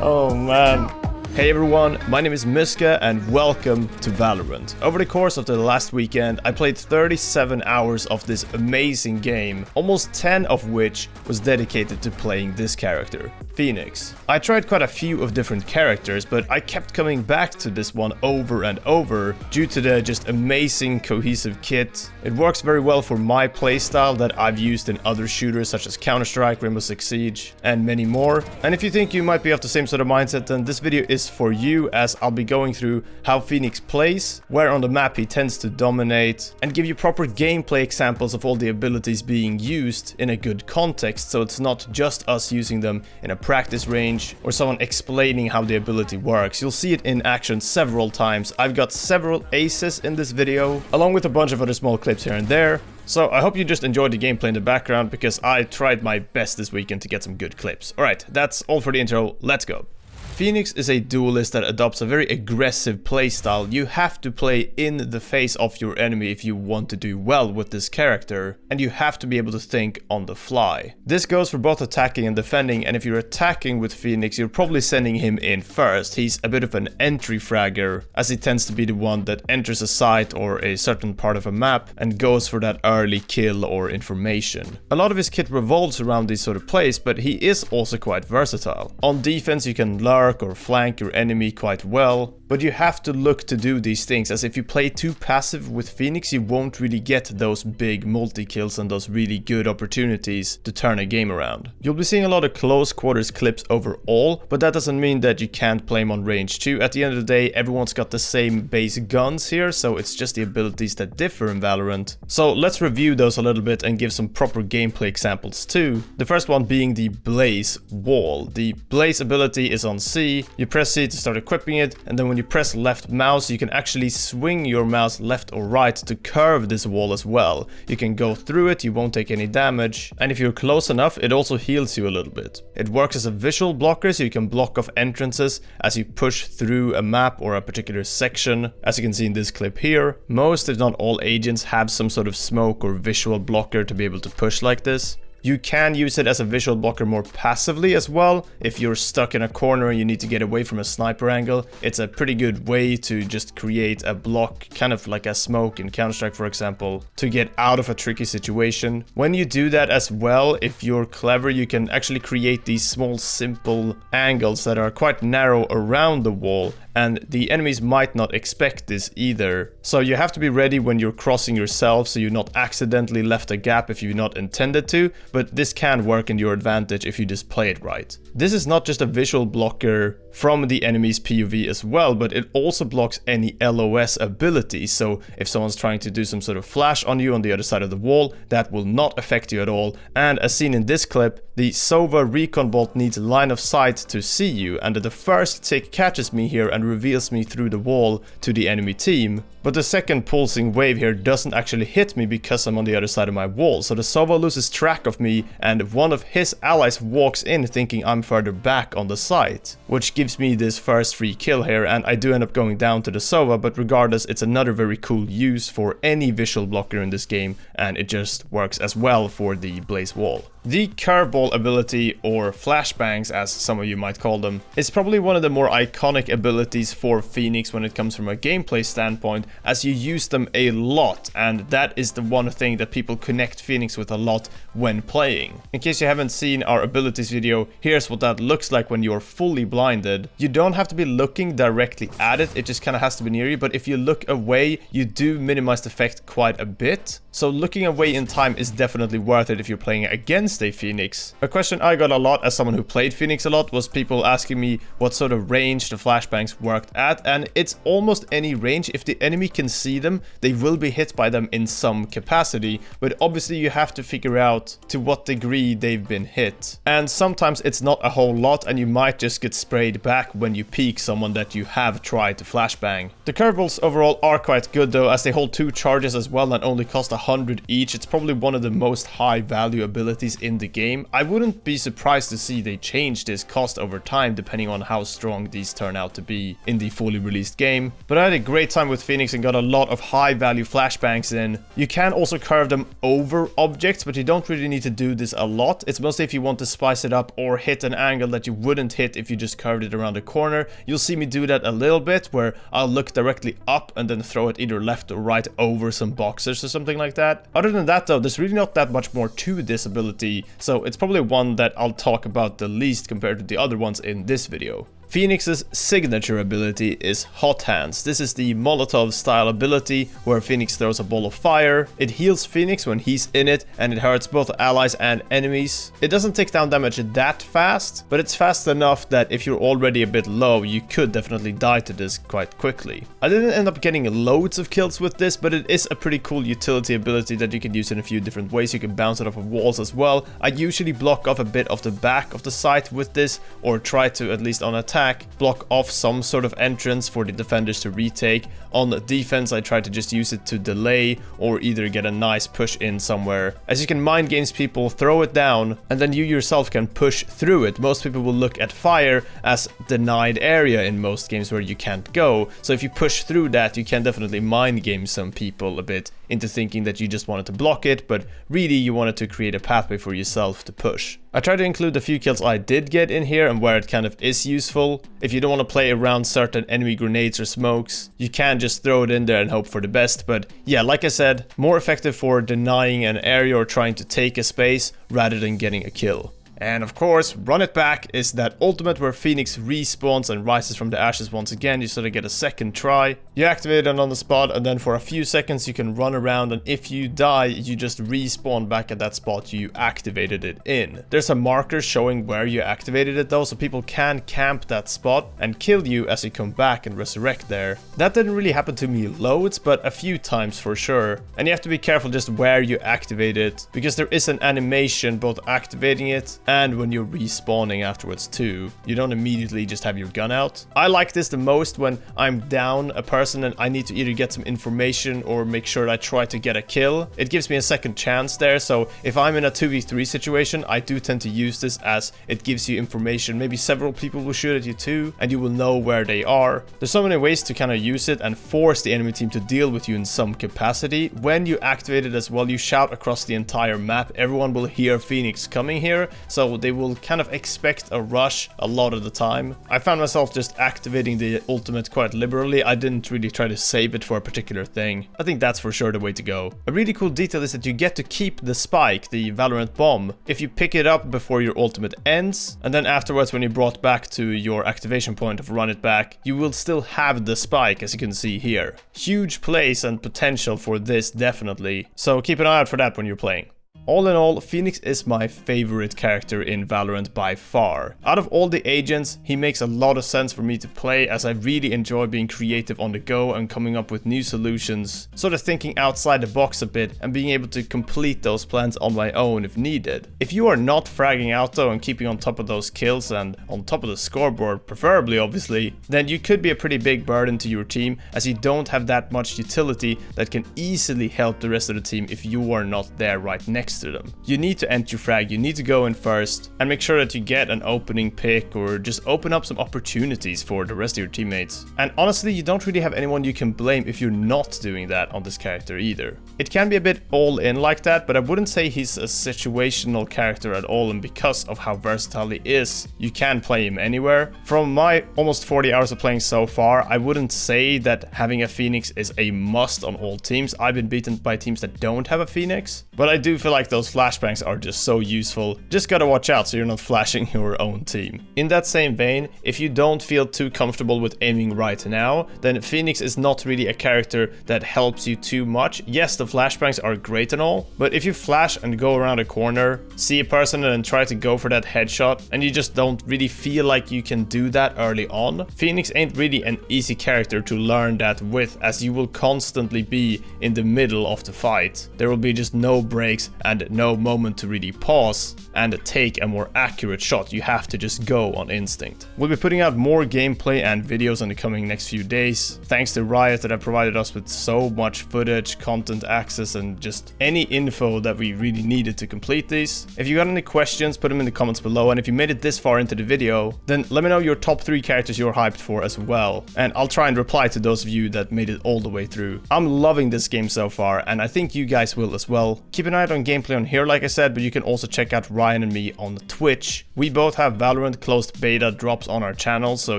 Oh man. Hey everyone, my name is Miska and welcome to Valorant. Over the course of the last weekend, I played 37 hours of this amazing game, almost 10 of which was dedicated to playing this character, Phoenix. I tried quite a few of different characters, but I kept coming back to this one over and over due to the just amazing cohesive kit. It works very well for my playstyle that I've used in other shooters such as Counter-Strike, Rainbow Six Siege, and many more. And if you think you might be of the same sort of mindset, then this video is for you, as I'll be going through how Phoenix plays, where on the map he tends to dominate, and give you proper gameplay examples of all the abilities being used in a good context, so it's not just us using them in a practice range or someone explaining how the ability works. You'll see it in action several times. I've got several aces in this video, along with a bunch of other small clips here and there. So I hope you just enjoyed the gameplay in the background, because I tried my best this weekend to get some good clips. Alright, that's all for the intro, let's go. Phoenix is a duelist that adopts a very aggressive playstyle. You have to play in the face of your enemy if you want to do well with this character, and you have to be able to think on the fly. This goes for both attacking and defending, and if you're attacking with Phoenix, you're probably sending him in first. He's a bit of an entry fragger, as he tends to be the one that enters a site or a certain part of a map and goes for that early kill or information. A lot of his kit revolves around these sort of plays, but he is also quite versatile. On defense, you can lurk or flank your enemy quite well, but you have to look to do these things, as if you play too passive with Phoenix, you won't really get those big multi-kills and those really good opportunities to turn a game around. You'll be seeing a lot of close quarters clips overall, but that doesn't mean that you can't play him on range too. At the end of the day, everyone's got the same base guns here, so it's just the abilities that differ in Valorant. So let's review those a little bit and give some proper gameplay examples too. The first one being the Blaze Wall. The Blaze ability is on C, you press C to start equipping it, and then when you press left mouse, you can actually swing your mouse left or right to curve this wall as well. You can go through it, you won't take any damage, and if you're close enough, it also heals you a little bit. It works as a visual blocker, so you can block off entrances as you push through a map or a particular section. As you can see in this clip here, most if not all agents have some sort of smoke or visual blocker to be able to push like this. You can use it as a visual blocker more passively as well. If you're stuck in a corner and you need to get away from a sniper angle, it's a pretty good way to just create a block, kind of like a smoke in Counter-Strike for example, to get out of a tricky situation. When you do that as well, if you're clever, you can actually create these small simple angles that are quite narrow around the wall, and the enemies might not expect this either. So you have to be ready when you're crossing yourself, so you're not accidentally left a gap if you're not intended to, but this can work in your advantage if you just play it right. This is not just a visual blocker from the enemy's POV as well, but it also blocks any LOS ability. So if someone's trying to do some sort of flash on you on the other side of the wall, that will not affect you at all. And as seen in this clip, the Sova recon bot needs line of sight to see you, and the first tick catches me here and reveals me through the wall to the enemy team. But the second pulsing wave here doesn't actually hit me because I'm on the other side of my wall. So the Sova loses track of me, and one of his allies walks in thinking I'm further back on the site, which gives me this first free kill here, and I do end up going down to the Sova, but regardless, it's another very cool use for any visual blocker in this game, and it just works as well for the Blaze Wall. The curveball ability, or flashbangs as some of you might call them, is probably one of the more iconic abilities for Phoenix when it comes from a gameplay standpoint, as you use them a lot, and that is the one thing that people connect Phoenix with a lot when playing. In case you haven't seen our abilities video, here's what that looks like when you're fully blinded. You don't have to be looking directly at it, it just kind of has to be near you, but if you look away, you do minimize the effect quite a bit. So looking away in time is definitely worth it if you're playing against a Phoenix. A question I got a lot as someone who played Phoenix a lot was people asking me what sort of range the flashbangs worked at, and it's almost any range. If the enemy can see them, they will be hit by them in some capacity, but obviously you have to figure out to what degree they've been hit. And sometimes it's not a whole lot, and you might just get sprayed back when you peek someone that you have tried to flashbang. The curveballs overall are quite good though, as they hold 2 charges as well and only cost 100 each. It's probably one of the most high value abilities in the game. I wouldn't be surprised to see they change this cost over time depending on how strong these turn out to be in the fully released game. But I had a great time with Phoenix and got a lot of high value flashbangs in. You can also curve them over objects, but you don't really need to do this a lot. It's mostly if you want to spice it up or hit an angle that you wouldn't hit if you just curved it around the corner. You'll see me do that a little bit, where I'll look directly up and then throw it either left or right over some boxes or something like that. Other than that though, there's really not that much more to this ability, so it's probably one that I'll talk about the least compared to the other ones in this video. Phoenix's signature ability is Hot Hands. This is the Molotov style ability where Phoenix throws a ball of fire. It heals Phoenix when he's in it, and it hurts both allies and enemies. It doesn't take down damage that fast, but it's fast enough that if you're already a bit low, you could definitely die to this quite quickly. I didn't end up getting loads of kills with this, but it is a pretty cool utility ability that you can use in a few different ways. You can bounce it off of walls as well. I usually block off a bit of the back of the site with this, or try to, at least on attack, block off some sort of entrance for the defenders to retake. On the defense, I try to just use it to delay or either get a nice push in somewhere. As you can mind games people, throw it down and then you yourself can push through it. Most people will look at fire as denied area in most games where you can't go. So if you push through that, you can definitely mind game some people a bit into thinking that you just wanted to block it, but really you wanted to create a pathway for yourself to push. I try to include the few kills I did get in here and where it kind of is useful. If you don't want to play around certain enemy grenades or smokes, you can just throw it in there and hope for the best. But yeah, like I said, more effective for denying an area or trying to take a space rather than getting a kill. And of course, Run It Back is that ultimate where Phoenix respawns and rises from the ashes once again. You sort of get a second try. You activate it on the spot, and then for a few seconds you can run around, and if you die, you just respawn back at that spot you activated it in. There's a marker showing where you activated it though, so people can camp that spot and kill you as you come back and resurrect there. That didn't really happen to me loads, but a few times for sure. And you have to be careful just where you activate it, because there is an animation both activating it and when you're respawning afterwards too. You don't immediately just have your gun out. I like this the most when I'm down a person and I need to either get some information or make sure that I try to get a kill. It gives me a second chance there, so if I'm in a 2v3 situation, I do tend to use this as it gives you information. Maybe several people will shoot at you too, and you will know where they are. There's so many ways to kind of use it and force the enemy team to deal with you in some capacity. When you activate it as well, you shout across the entire map. Everyone will hear Phoenix coming here, so they will kind of expect a rush a lot of the time. I found myself just activating the ultimate quite liberally. I didn't really try to save it for a particular thing. I think that's for sure the way to go. A really cool detail is that you get to keep the spike, the Valorant bomb, if you pick it up before your ultimate ends, and then afterwards when you're brought back to your activation point of Run It Back, you will still have the spike, as you can see here. Huge place and potential for this, definitely. So keep an eye out for that when you're playing. All in all, Phoenix is my favorite character in Valorant by far. Out of all the agents, he makes a lot of sense for me to play, as I really enjoy being creative on the go and coming up with new solutions, sort of thinking outside the box a bit and being able to complete those plans on my own if needed. If you are not fragging out though and keeping on top of those kills and on top of the scoreboard, preferably obviously, then you could be a pretty big burden to your team, as you don't have that much utility that can easily help the rest of the team if you are not there right next to them. You need to enter frag, you need to go in first and make sure that you get an opening pick or just open up some opportunities for the rest of your teammates. And honestly, you don't really have anyone you can blame if you're not doing that on this character either. It can be a bit all in like that, but I wouldn't say he's a situational character at all, and because of how versatile he is, you can play him anywhere. From my almost 40 hours of playing so far, I wouldn't say that having a Phoenix is a must on all teams. I've been beaten by teams that don't have a Phoenix, but I do feel like those flashbangs are just so useful. Just gotta watch out so you're not flashing your own team. In that same vein, if you don't feel too comfortable with aiming right now, then Phoenix is not really a character that helps you too much. Yes, the flashbangs are great and all, but if you flash and go around a corner, see a person and then try to go for that headshot, and you just don't really feel like you can do that early on, Phoenix ain't really an easy character to learn that with, as you will constantly be in the middle of the fight. There will be just no breaks and and no moment to really pause and take a more accurate shot. You have to just go on instinct. We'll be putting out more gameplay and videos in the coming next few days. Thanks to Riot that have provided us with so much footage, content access, and just any info that we really needed to complete these. If you got any questions, put them in the comments below, and if you made it this far into the video, then let me know your top 3 characters you're hyped for as well, and I'll try and reply to those of you that made it all the way through. I'm loving this game so far, and I think you guys will as well. Keep an eye out on gameplay on here, like I said, but you can also check out Ryan and me on Twitch. We both have Valorant closed beta drops on our channel, so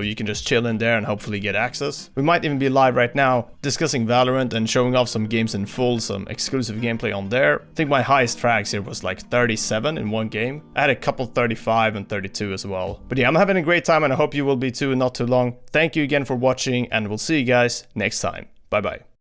you can just chill in there and hopefully get access. We might even be live right now discussing Valorant and showing off some games in full, some exclusive gameplay on there. I think my highest frags here was like 37 in one game. I had a couple 35 and 32 as well. But yeah, I'm having a great time, and I hope you will be too in not too long. Thank you again for watching, and we'll see you guys next time. Bye bye.